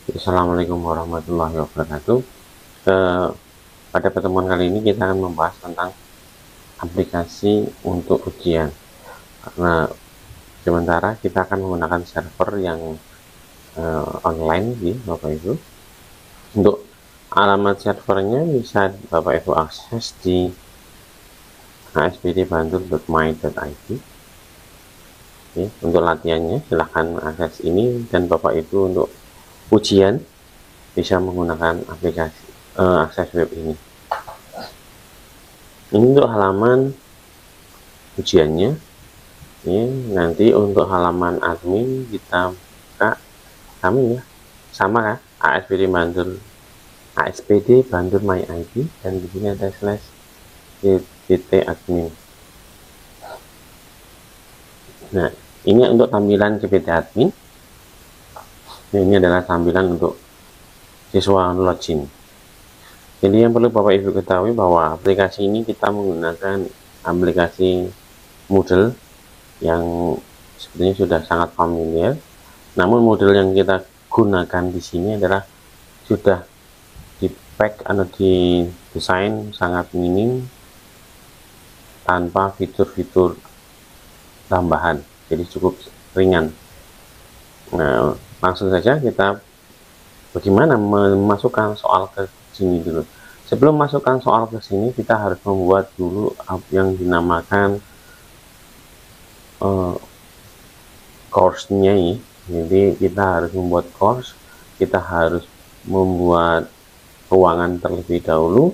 Assalamualaikum warahmatullahi wabarakatuh. Eh, Pada pertemuan kali ini kita akan membahas tentang aplikasi untuk ujian. Karena sementara kita akan menggunakan server yang online di Bapak Ibu. Untuk alamat servernya bisa Bapak Ibu akses di aspdbantul.my.id. Untuk latihannya silahkan akses ini, dan Bapak Ibu untuk ujian bisa menggunakan aplikasi akses web ini. Ini untuk halaman ujiannya. Ini nanti untuk halaman admin kita buka kami ya, sama kan, ASPD Bantul My ID, dan di sini ada slash admin. Nah, ini untuk tampilan CPT admin. Ini adalah tampilan untuk siswa login. Jadi yang perlu Bapak Ibu ketahui bahwa aplikasi ini kita menggunakan aplikasi Moodle yang sebetulnya sudah sangat familiar. Namun model yang kita gunakan di sini adalah sudah di pack atau didesain sangat minim tanpa fitur-fitur tambahan, jadi cukup ringan. Nah, langsung saja kita bagaimana memasukkan soal ke sini dulu. Sebelum masukkan soal ke sini, kita harus membuat dulu yang dinamakan course-nya ini. Jadi kita harus membuat course, kita harus membuat ruangan terlebih dahulu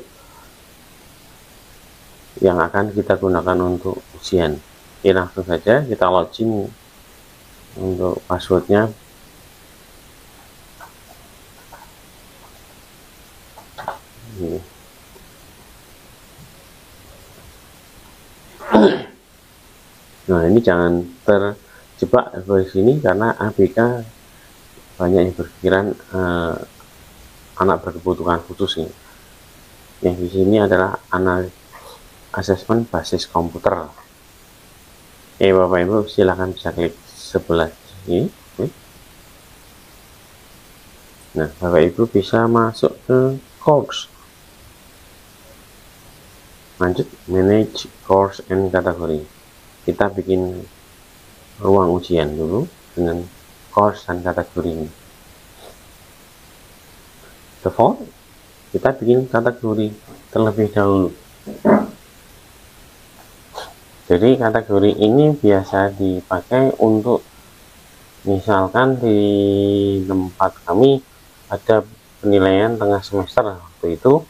yang akan kita gunakan untuk ujian. Oke, langsung saja kita login. Untuk passwordnya ini. Nah, ini jangan terjebak di sini karena ABK banyak yang berpikiran anak berkebutuhan khusus ini. Yang di sini adalah asesmen basis komputer. Oke, Bapak Ibu silahkan bisa klik sebelah sini. Nah, Bapak Ibu bisa masuk ke course. Lanjut, manage course and category. Kita bikin ruang ujian dulu dengan course dan kategori ini. Default, kita bikin kategori terlebih dahulu. Jadi kategori ini biasa dipakai untuk, misalkan di tempat kami ada penilaian tengah semester, waktu itu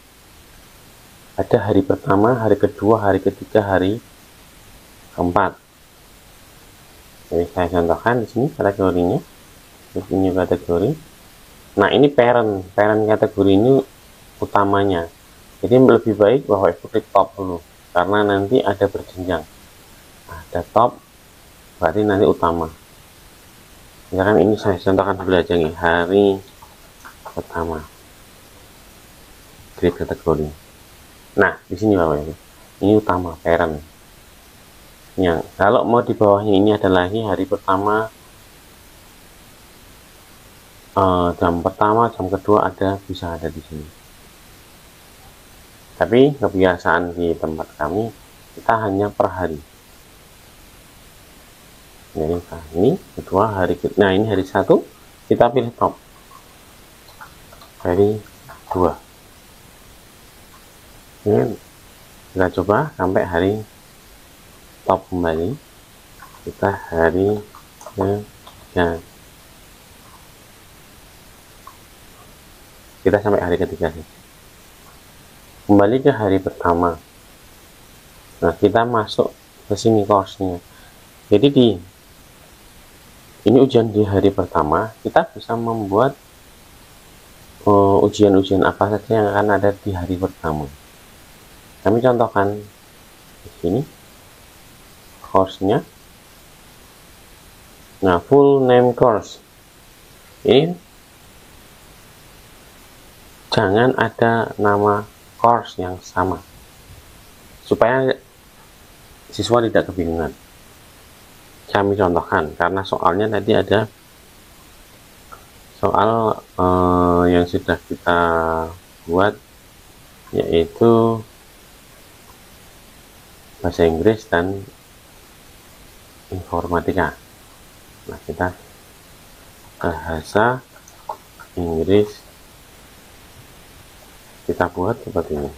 ada hari pertama, hari kedua, hari ketiga, hari keempat. Jadi saya contohkan di sini kategorinya. Ini kategori. Nah, ini parent kategori ini utamanya. Jadi lebih baik bahwa Ibu klik top dulu, karena nanti ada berjenjang. Ada top, berarti nanti utama. Misalkan ini saya contohkan dulu aja nih, hari pertama, grade kategori. Nah, di sini Bapak Ibu, ini utama parent. Yang kalau mau di bawahnya ini ada lagi hari pertama, jam pertama, jam kedua ada, bisa ada di sini. Tapi kebiasaan di tempat kami kita hanya per hari. Jadi ini kedua hari, nah ini hari 1 kita pilih top, hari 2. Ini kita coba sampai hari top kembali. Kita hari ya, kita sampai hari ketiga. Kembali ke hari pertama. Nah, kita masuk ke sini course-nya. Jadi ini ujian di hari pertama, kita bisa membuat ujian-ujian apa saja yang akan ada di hari pertama. Kami contohkan di sini course-nya. Nah, full name course ini jangan ada nama course yang sama supaya siswa tidak kebingungan. Kami contohkan karena soalnya tadi ada soal yang sudah kita buat, yaitu bahasa Inggris dan informatika. Nah, kita bahasa Inggris kita buat seperti ini,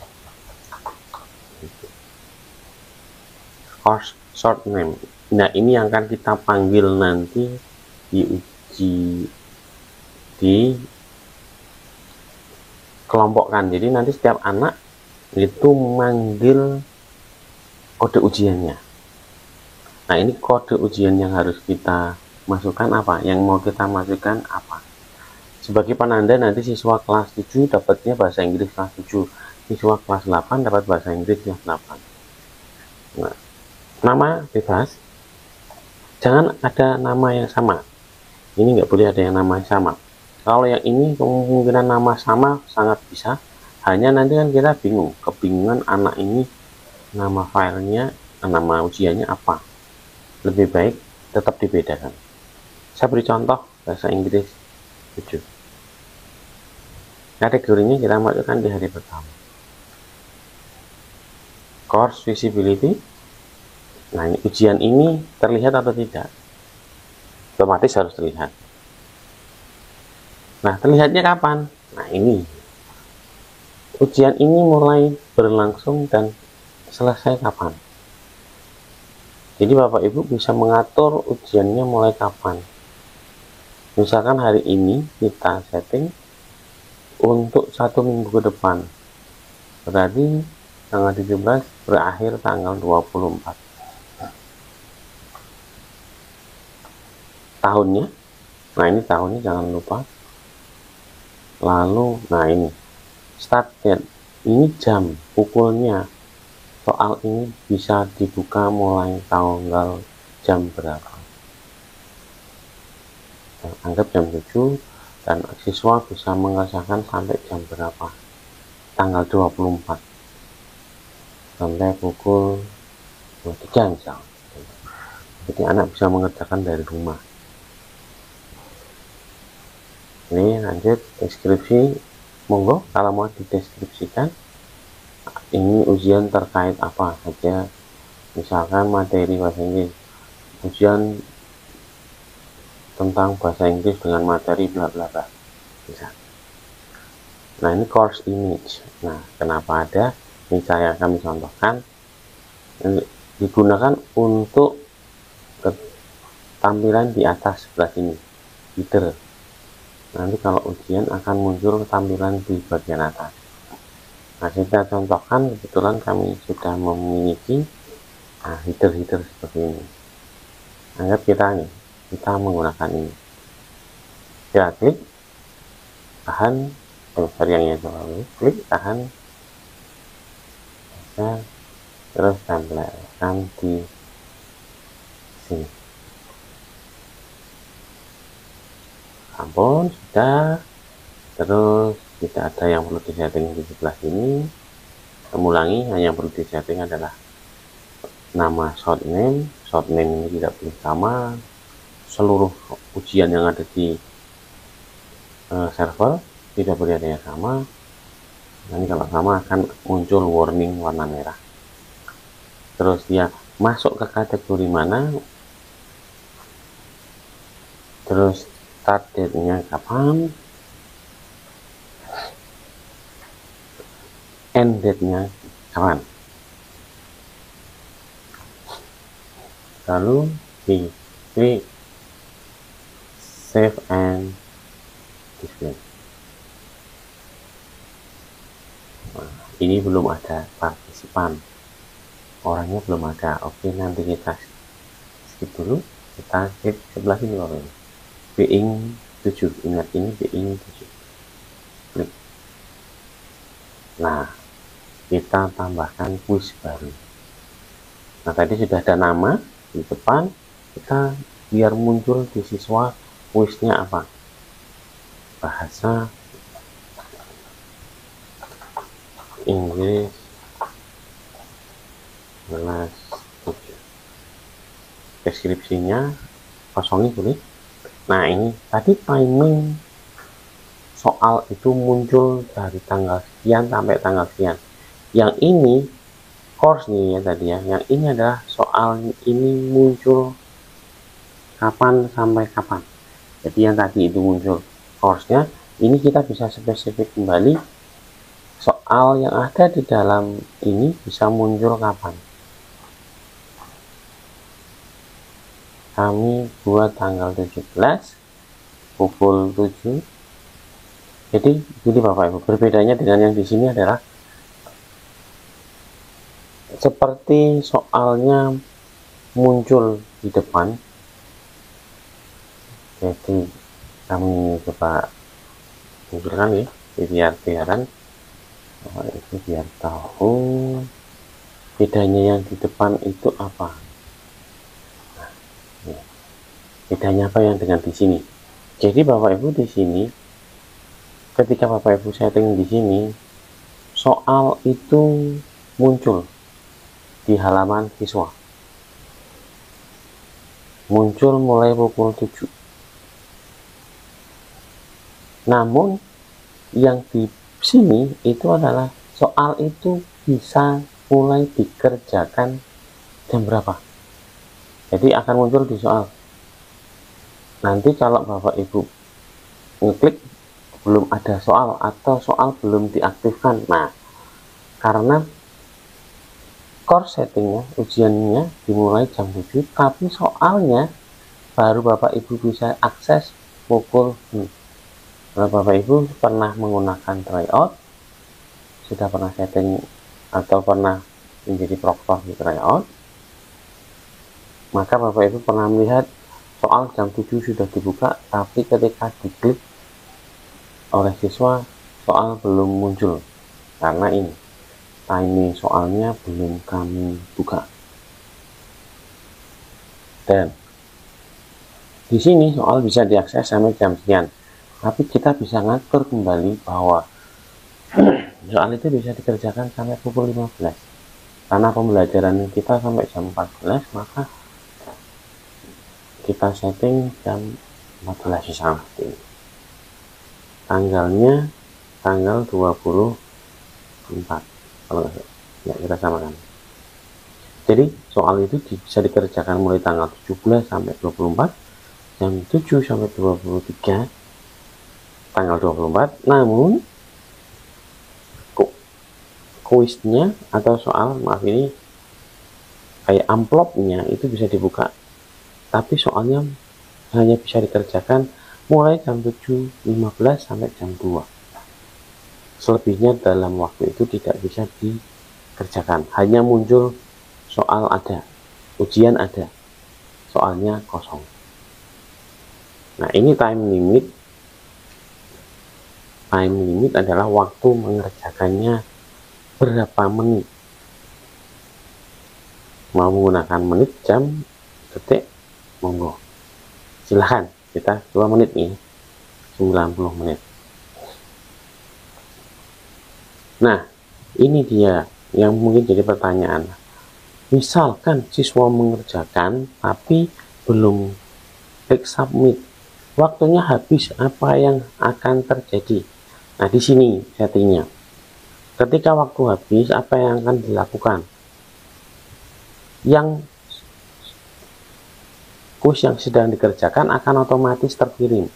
course short name. Nah, ini yang akan kita panggil nanti dikelompokkan. Jadi nanti setiap anak itu manggil kode ujiannya. Nah, ini kode ujian yang harus kita masukkan apa? Yang mau kita masukkan apa? Sebagai penanda nanti siswa kelas 7 dapatnya bahasa Inggris kelas 7, siswa kelas 8 dapat bahasa Inggris kelas 8. Nah, nama bebas, jangan ada nama yang sama. Ini nggak boleh ada yang nama yang sama. Kalau yang ini kemungkinan nama sama sangat bisa, hanya nanti kan kita kebingungan anak ini nama filenya, nama ujiannya apa. Lebih baik tetap dibedakan. Saya beri contoh bahasa Inggris 7. Kategorinya kita masukkan di hari pertama. Course visibility. Nah, ujian ini terlihat atau tidak? Otomatis harus terlihat. Nah, terlihatnya kapan? Nah, ini. Ujian ini mulai berlangsung dan selesai kapan? Jadi Bapak Ibu bisa mengatur ujiannya mulai kapan. Misalkan hari ini kita setting untuk 1 minggu ke depan. Berarti tanggal 17 berakhir tanggal 24. Tahunnya. Nah, ini tahunnya jangan lupa. Lalu, nah ini start date. Ini jam, pukulnya. Soal ini bisa dibuka mulai tanggal jam berapa. Anggap jam 7 dan siswa bisa mengerjakan sampai jam berapa, tanggal 24 sampai pukul 23 misalnya. Jadi anak bisa mengerjakan dari rumah. Ini lanjut deskripsi, monggo kalau mau dideskripsikan ini ujian terkait apa saja, misalkan materi bahasa Inggris, ujian tentang bahasa Inggris dengan materi bla bla bla. Nah, ini course image. Nah, kenapa ada? Ini saya kami contohkan. Ini digunakan untuk tampilan di atas sebelah sini, header. Nanti kalau ujian akan muncul tampilan di bagian atas. Nah, kita contohkan, kebetulan kami sudah memiliki header seperti ini. Anggap kita menggunakan ini. Kita klik, tahan, yang itu klik, tahan, terus tempelkan di sini. Ampun, sudah. Terus tidak ada yang perlu disetting di sebelah sini. Ulangi, hanya yang perlu disetting adalah nama short name ini tidak boleh sama. Seluruh ujian yang ada di server tidak boleh ada yang sama. Nanti kalau sama akan muncul warning warna merah. Terus dia masuk ke kategori mana, terus start date-nya kapan, end date-nya kapan. Lalu di klik save and display. Nah, ini belum ada partisipan, orangnya belum ada. Oke, nanti kita skip dulu, kita skip sebelah sini orangnya. Being 7, ingat ini being 7. Klik. Nah, kita tambahkan quiz baru. Nah, tadi sudah ada nama di depan, kita biar muncul di siswa kuisnya apa, bahasa Inggris kelas 7. Deskripsinya kosongi boleh. Nah, ini tadi timing soal itu muncul dari tanggal sekian sampai tanggal sekian. Yang ini course nih ya tadi ya, yang ini adalah soal ini muncul kapan sampai kapan. Jadi yang tadi itu muncul course-nya, ini kita bisa spesifik kembali soal yang ada di dalam ini bisa muncul kapan. Kami buat tanggal 17 pukul 7. Jadi ini Bapak Ibu, berbedanya dengan yang di sini adalah seperti soalnya muncul di depan. Jadi kami coba munculkan ya, biar-biaran itu biar tahu bedanya yang di depan itu apa. Nah, ya. Bedanya apa yang dengan di sini? Jadi Bapak Ibu di sini, ketika Bapak Ibu setting di sini, soal itu muncul di halaman siswa, muncul mulai pukul 7. Namun yang di sini itu adalah soal itu bisa mulai dikerjakan jam berapa. Jadi akan muncul di soal. Nanti kalau Bapak Ibu ngeklik belum ada soal atau soal belum diaktifkan, nah karena course settingnya, ujiannya dimulai jam 7, tapi soalnya baru Bapak Ibu bisa akses pukul. Kalau Bapak Ibu pernah menggunakan tryout, sudah pernah setting atau pernah menjadi proktor di tryout, maka Bapak Ibu pernah melihat soal jam 7 sudah dibuka, tapi ketika diklik oleh siswa soal belum muncul karena ini timing soalnya belum kami buka. Dan di sini soal bisa diakses sampai jam sekian, tapi kita bisa ngatur kembali bahwa soal itu bisa dikerjakan sampai pukul 15. Karena pembelajaran kita sampai jam 14, maka kita setting jam 14 sampai. Tanggalnya tanggal 24, kalau ya kita samakan. Jadi soal itu bisa dikerjakan mulai tanggal 17 sampai 24, jam 7 sampai 23, tanggal 24. Namun kuisnya atau soal, maaf ini kayak amplopnya itu bisa dibuka, tapi soalnya hanya bisa dikerjakan mulai jam 7.15 sampai jam 2. Selebihnya dalam waktu itu tidak bisa dikerjakan, hanya muncul soal ada, ujian ada, soalnya kosong. Nah ini time limit. Time limit adalah waktu mengerjakannya berapa menit. Mau menggunakan menit, jam, detik, monggo silahkan. Kita 2 menit nih, 90 menit. Nah ini dia yang mungkin jadi pertanyaan. Misalkan siswa mengerjakan tapi belum klik submit, waktunya habis, apa yang akan terjadi? Nah di sini settingnya, ketika waktu habis apa yang akan dilakukan? Yang kuis yang sedang dikerjakan akan otomatis terkirim.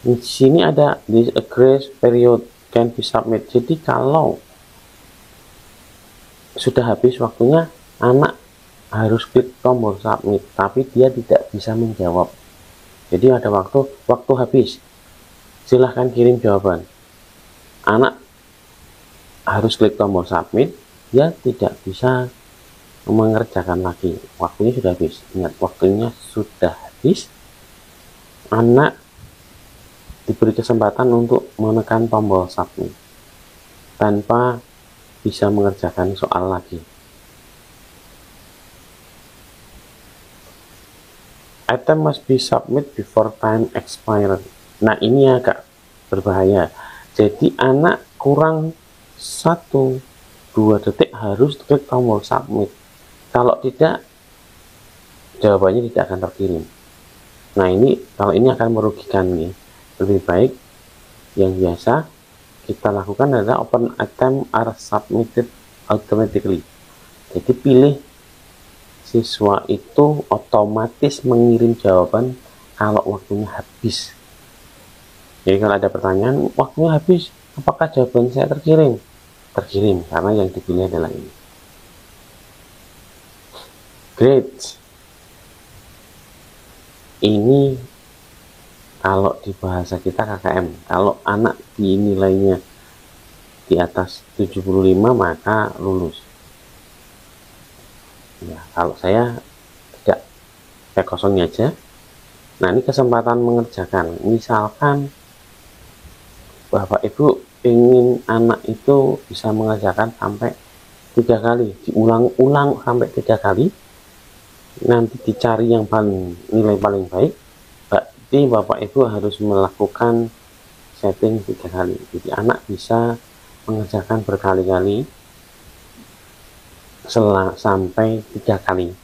Di sini ada this grace period can be submit. Jadi kalau sudah habis waktunya, anak harus klik tombol submit, tapi dia tidak bisa menjawab. Jadi ada waktu habis, silahkan kirim jawaban. Anak harus klik tombol submit, dia tidak bisa mengerjakan lagi, waktunya sudah habis. Ingat, waktunya sudah habis. Anak diberi kesempatan untuk menekan tombol submit tanpa bisa mengerjakan soal lagi. Item must be submit before time expired. Nah ini agak berbahaya. Jadi anak kurang 1-2 detik harus klik tombol submit. Kalau tidak, jawabannya tidak akan terkirim. Nah ini kalau ini akan merugikan nih, lebih baik yang biasa kita lakukan adalah open attempt are submitted automatically. Jadi pilih siswa itu otomatis mengirim jawaban kalau waktunya habis. Jadi kalau ada pertanyaan, waktunya habis, apakah jawaban saya terkirim? Terkirim, karena yang dipilih adalah ini. Great. Ini kalau di bahasa kita KKM, kalau anak dinilainya di atas 75 maka lulus. Ya, kalau saya tidak, saya kosongnya aja. Nah ini kesempatan mengerjakan, misalkan Bapak Ibu ingin anak itu bisa mengerjakan sampai 3 kali, diulang-ulang sampai 3 kali, nanti dicari yang paling nilai paling baik, berarti Bapak Ibu harus melakukan setting 3 kali. Jadi anak bisa mengerjakan berkali-kali sampai 3 kali.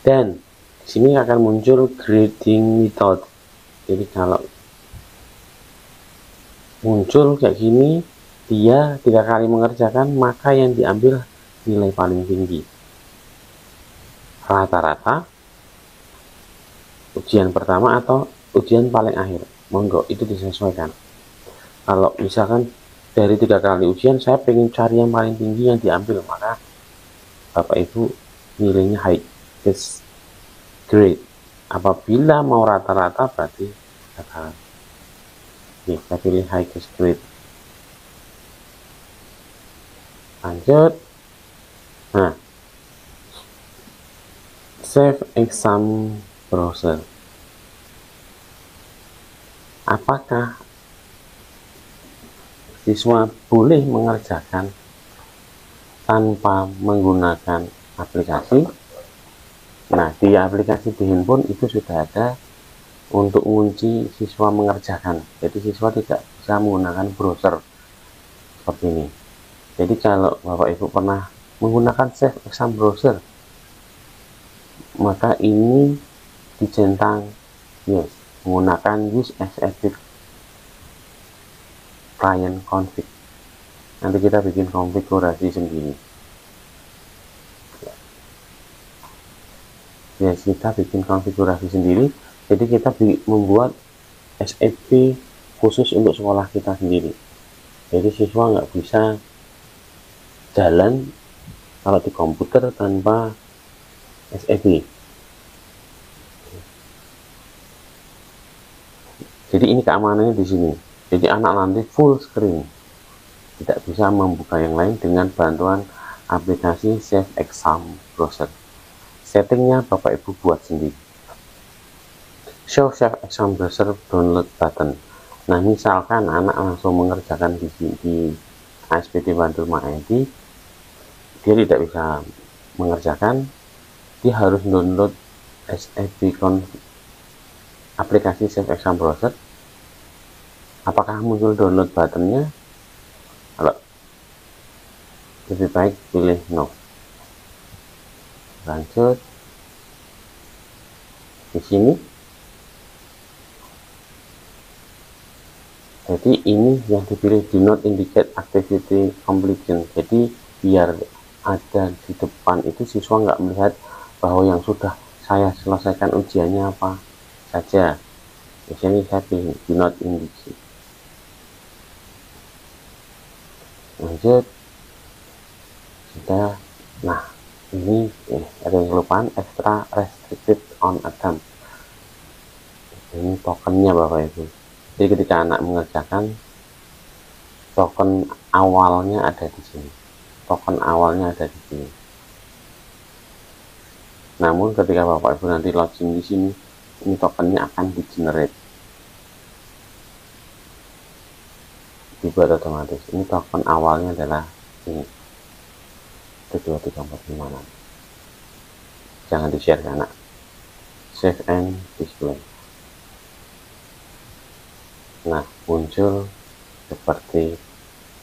Dan di sini akan muncul grading method. Jadi kalau muncul kayak gini, dia 3 kali mengerjakan, maka yang diambil nilai paling tinggi. Rata-rata ujian pertama atau ujian paling akhir, monggo itu disesuaikan. Kalau misalkan dari 3 kali ujian saya pengen cari yang paling tinggi, yang diambil, maka Bapak Ibu nilainya highest grade. Apabila mau rata-rata berarti rata. Nih saya pilih highest grade. Lanjut. Nah, save exam browser. Apakah siswa boleh mengerjakan tanpa menggunakan aplikasi? Nah, di aplikasi di handphone itu sudah ada untuk mengunci siswa mengerjakan. Jadi siswa tidak bisa menggunakan browser seperti ini. Jadi kalau Bapak Ibu pernah menggunakan save exam browser, maka ini dicentang yes, menggunakan use as edit client config. Nanti kita bikin konfigurasi sendiri. Ya, kita bikin konfigurasi sendiri. Jadi kita membuat SAP khusus untuk sekolah kita sendiri. Jadi siswa nggak bisa jalan kalau di komputer tanpa SAP. Jadi ini keamanannya di sini. Jadi anak nanti full screen, tidak bisa membuka yang lain dengan bantuan aplikasi Save Exam Browser. Settingnya Bapak Ibu buat sendiri. Show Save Exam Browser download button. Nah misalkan anak langsung mengerjakan di ASPD Bantul MyID, dia tidak bisa mengerjakan, dia harus download SAP aplikasi Save Exam Browser. Apakah muncul download buttonnya? Kalau lebih baik pilih no. Lanjut di sini. Jadi ini yang dipilih do not indicate activity completion. Jadi biar ada di depan itu siswa nggak melihat bahwa yang sudah saya selesaikan ujiannya apa saja. Di sini saya pilih do not indicate. Lanjut sudah. Nah ini ada yang kelupaan, extra restricted on attempt. Ini tokennya Bapak Ibu. Jadi ketika anak mengerjakan, token awalnya ada di sini. Token awalnya ada di sini. Namun ketika Bapak Ibu nanti login di sini, ini tokennya akan di generate, dibuat otomatis. Ini token awalnya adalah ini 23456. Jangan di share ke anak. Save and display. Nah muncul seperti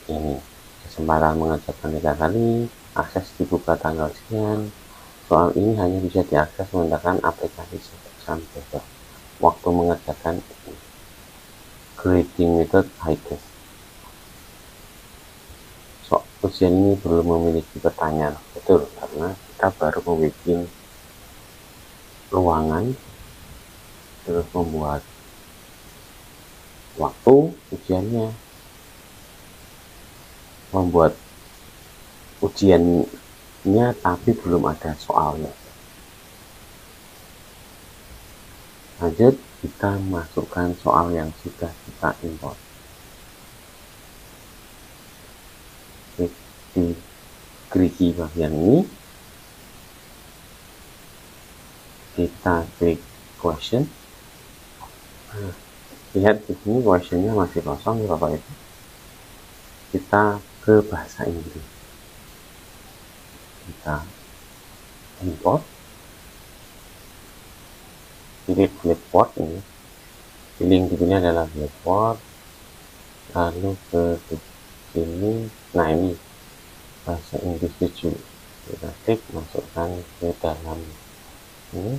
ini. Kesempatan mengerjakan 3 kali, akses dibuka tanggal sekian. Soal ini hanya bisa diakses menggunakan aplikasi Save Exam Browser. waktu mengerjakan grading method high-test. Ujian ini belum memiliki pertanyaan, betul, karena kita baru membuat ruangan, terus membuat waktu ujiannya, membuat ujiannya, tapi belum ada soalnya. Lanjut, kita masukkan soal yang sudah kita import. Di gerigi bagian ini, kita klik question. Nah, lihat di sini questionnya masih kosong ya Bapak Ibu. Kita ke bahasa Inggris, kita import, pilih Blackboard ini, pilih di sini adalah Blackboard, lalu ke sini, nah ini bahasa Inggris 7, kita klik masukkan ke dalam ini,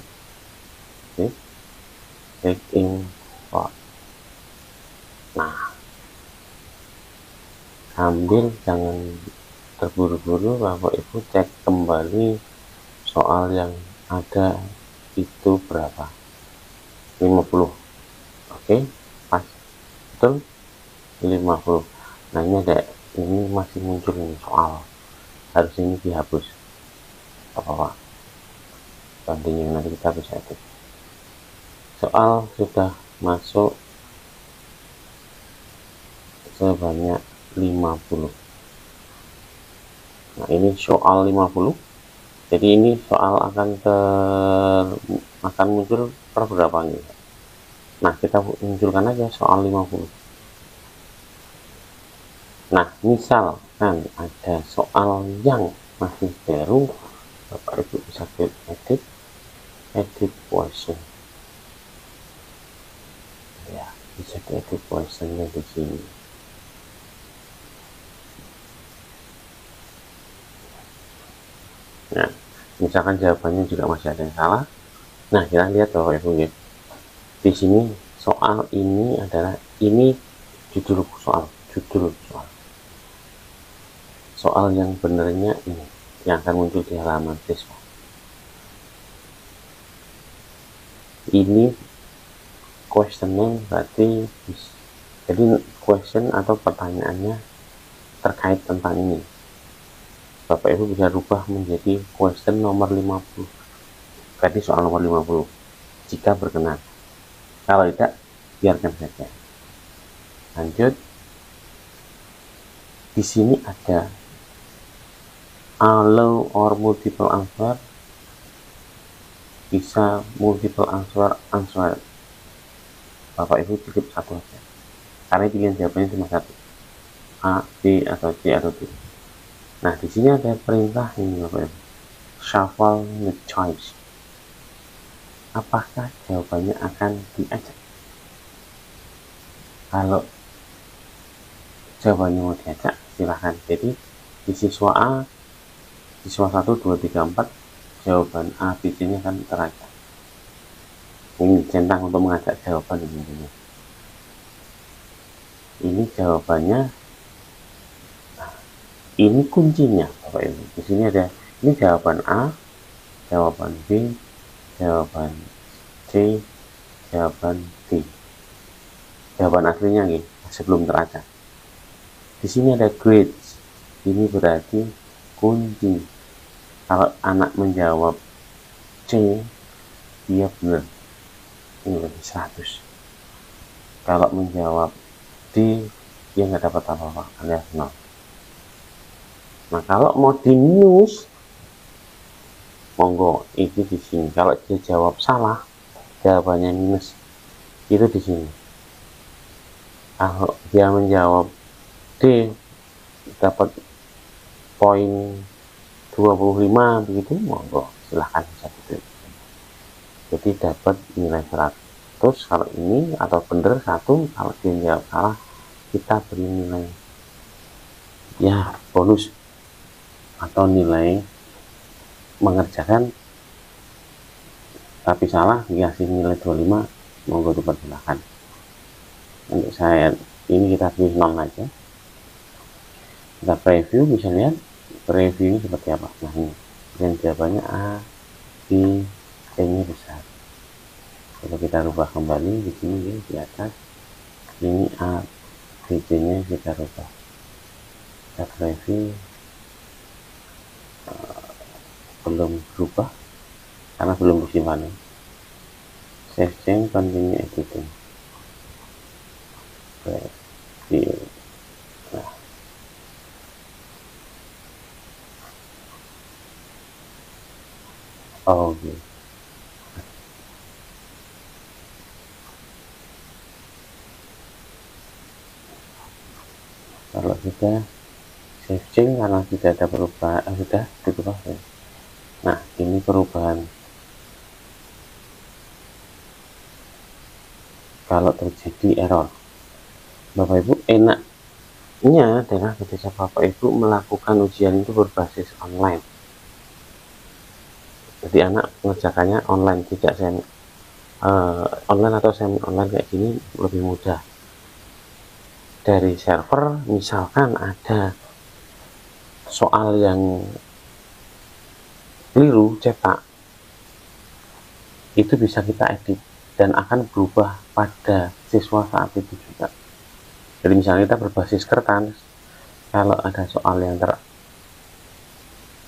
klik import. Nah, sambil jangan terburu-buru Bapak Ibu cek kembali soal yang ada itu berapa, 50. Oke, pas, betul 50. Nah ini masih muncul ini soal, harus ini dihapus apa-apa, bandingnya nanti kita bisa edit. Soal sudah masuk sebanyak 50. Nah ini soal 50, jadi ini soal akan muncul per berapa nih. Nah kita munculkan aja soal 50. Nah misalkan ada soal yang masih baru, Bapak Ibu bisa klik edit question ya, bisa edit questionnya di sini. Nah misalkan jawabannya juga masih ada yang salah, nah kita lihat Bapak Ibu ya, di sini soal ini adalah ini judul soal yang benernya ini yang akan muncul di halaman siswa. Ini questionnya berarti, jadi question atau pertanyaannya terkait tentang ini. Bapak Ibu bisa rubah menjadi question nomor 50, berarti soal nomor 50 jika berkenan. Kalau tidak, biarkan saja. Lanjut, di sini ada allow or multiple answer, bisa multiple answer. Bapak Ibu cukup satu aja, karena pilihan jawabannya cuma satu, A, B, atau C, atau D. Nah di sini ada perintah ini Bapak Ibu, shuffle the choice. Apakah jawabannya akan diajak? Kalau jawabannya mau diajak, silahkan. Jadi di siswa A, siswa 1, 2, 3, 4, jawaban A, B, C nya akan terajak. Ini centang untuk mengajak jawaban ini. Ini jawabannya. Nah, ini kuncinya Bapak Ibu. Di sini ada ini jawaban A, jawaban B, jawaban C, jawaban D. Jawaban aslinya nih sebelum teracak. Di sini ada grades. Ini berarti kunci. Kalau anak menjawab C, dia benar, ini lebih 100. Kalau menjawab D, dia nggak dapat apa-apa, alias 0. Nah kalau mau di minus, monggo itu di sini. Kalau dia jawab salah, jawabannya minus, itu di sini. Kalau dia menjawab D, dapat poin 25 begitu, monggo silahkan bisa gitu. Jadi dapat nilai 100. Kalau ini atau benar 1, kalau dia jawab salah, kita beri nilai ya bonus atau nilai mengerjakan, tapi salah dikasih nilai 25, monggo dipersilakan. Untuk saya ini kita pilih 0 aja, kita preview, bisa lihat preview ini seperti apa. Nah ini, dan jawabannya A, B, C nya besar. Kalau kita rubah kembali di sini ya, di atas ini A, B, C nya kita rubah, kita preview, belum berubah karena belum disimpan. Save change, continue editing, preview. Nah, oke. Kalau sudah save change, karena tidak ada perubahan, sudah diubah ya. Nah ini perubahan. Kalau terjadi error, Bapak Ibu enaknya adalah ketika Bapak Ibu melakukan ujian itu berbasis online. Jadi anak mengerjakannya online, tidak online atau semi online kayak gini lebih mudah. Dari server misalkan ada soal yang keliru cetak, itu bisa kita edit dan akan berubah pada siswa saat itu juga. Jadi misalnya kita berbasis kertas, kalau ada soal yang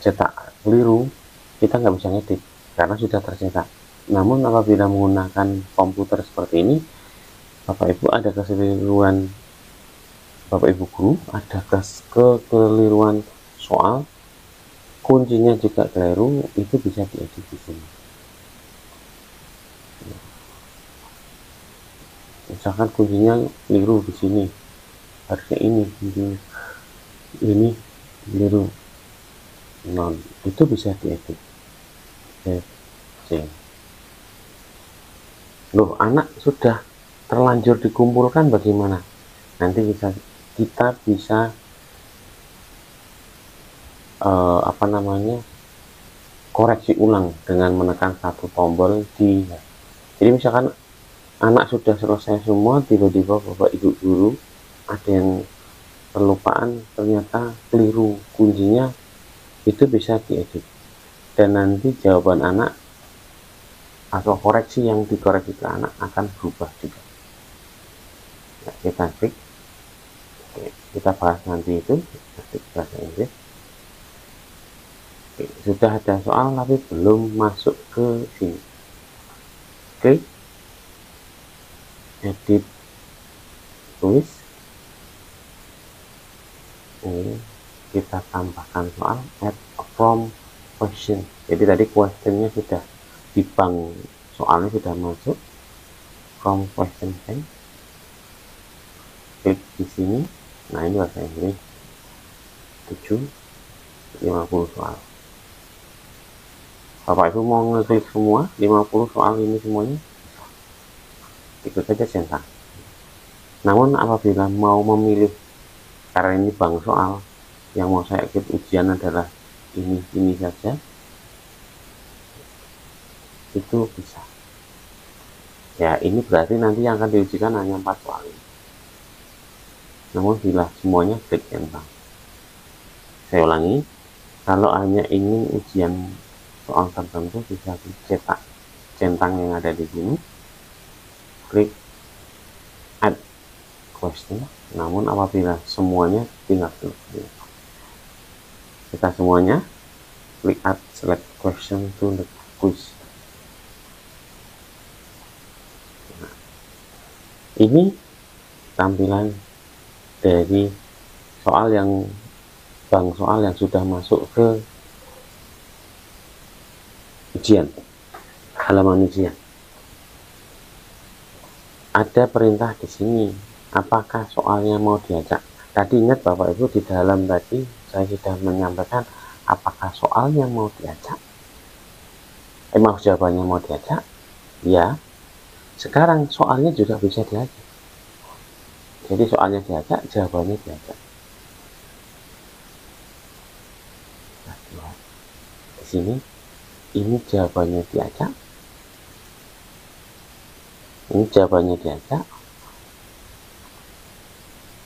tercetak keliru, kita nggak bisa ngedit karena sudah tercetak. Namun apabila menggunakan komputer seperti ini, Bapak Ibu ada kekeliruan, Bapak Ibu guru ada kekeliruan soal, kuncinya juga keliru, itu bisa diedit di sini. Misalkan kuncinya keliru di sini, harusnya ini keliru non, itu bisa diedit. Loh, anak sudah terlanjur dikumpulkan bagaimana? Nanti kita bisa koreksi ulang dengan menekan satu tombol di. Jadi misalkan anak sudah selesai semua, tiba-tiba Bapak Ibu guru ada yang kelupaan, ternyata keliru kuncinya, itu bisa diedit dan nanti jawaban anak atau koreksi yang dikoreksi ke anak akan berubah juga. Nah, kita klik, kita bahas nanti itu bahasa Inggris. Oke, sudah ada soal tapi belum masuk ke sini, klik edit tulis, ini kita tambahkan soal, add from question. Jadi tadi questionnya sudah di bank, soalnya sudah masuk from question bank, klik di sini. Nah ini bahasa Inggris 750 soal. Bapak Ibu mau ngeklik semua 50 soal ini semuanya, ikut saja centang. Namun apabila mau memilih, karena ini bank soal, yang mau saya ikut ujian adalah ini saja, itu bisa. Ya ini berarti nanti yang akan diujikan hanya 4 soal ini. Namun bila semuanya klik centang. Saya ulangi, kalau hanya ingin ujian soal tertentu bisa dicetak centang yang ada di sini, klik add question. Namun apabila semuanya tinggal klik, kita semuanya klik add select question to the quiz. Nah, ini tampilan dari soal yang bank soal yang sudah masuk ke ujian, halaman ujian. Ada perintah di sini, apakah soalnya mau diacak. Tadi ingat Bapak Ibu di dalam tadi saya sudah menyampaikan apakah soalnya mau diacak, jawabannya mau diacak, ya. Sekarang soalnya juga bisa diacak. Jadi soalnya diacak, jawabannya diacak. Nah, di sini ini jawabannya diacak, Ini jawabannya diajak.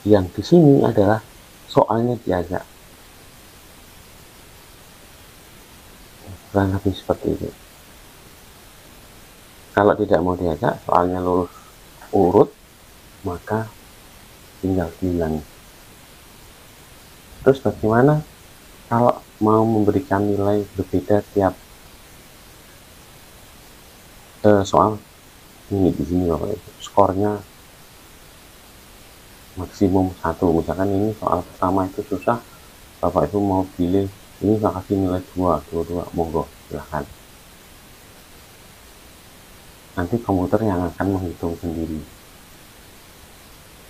Yang di sini adalah soalnya diajak. Kurang lebih seperti itu. Kalau tidak mau diajak, soalnya lurus urut, maka tinggal diulangi. Terus bagaimana kalau mau memberikan nilai berbeda tiap soal? Ini di sini Bapak Ibu, skornya maksimum 1. Misalkan ini soal pertama itu susah, Bapak Ibu mau pilih ini kasih nilai 2, monggo silahkan. Nanti komputer yang akan menghitung sendiri.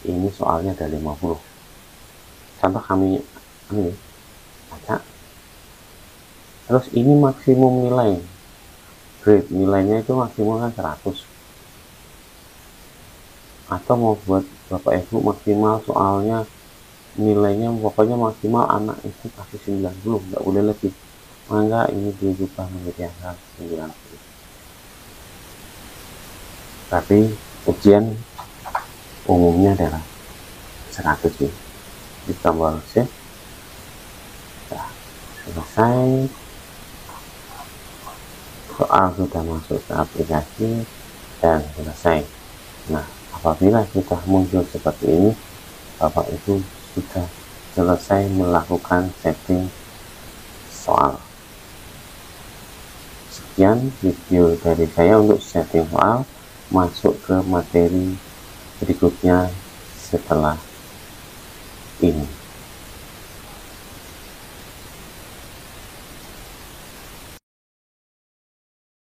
Ini soalnya ada 50. Contoh kami ini baca. Terus ini maksimum nilai. Grade nilainya itu maksimum kan 100. Atau mau buat Bapak Ibu maksimal soalnya nilainya pokoknya maksimal anak itu kasih 90, nggak boleh lebih. Maka ini diubah menjadi angka 90. Tapi ujian umumnya adalah 100 sih. Ditambah save. Nah, selesai. Soal sudah masuk ke aplikasi dan selesai. Nah, apabila sudah muncul seperti ini, Bapak Ibu sudah selesai melakukan setting soal. Sekian video dari saya untuk setting soal. Masuk ke materi berikutnya setelah ini.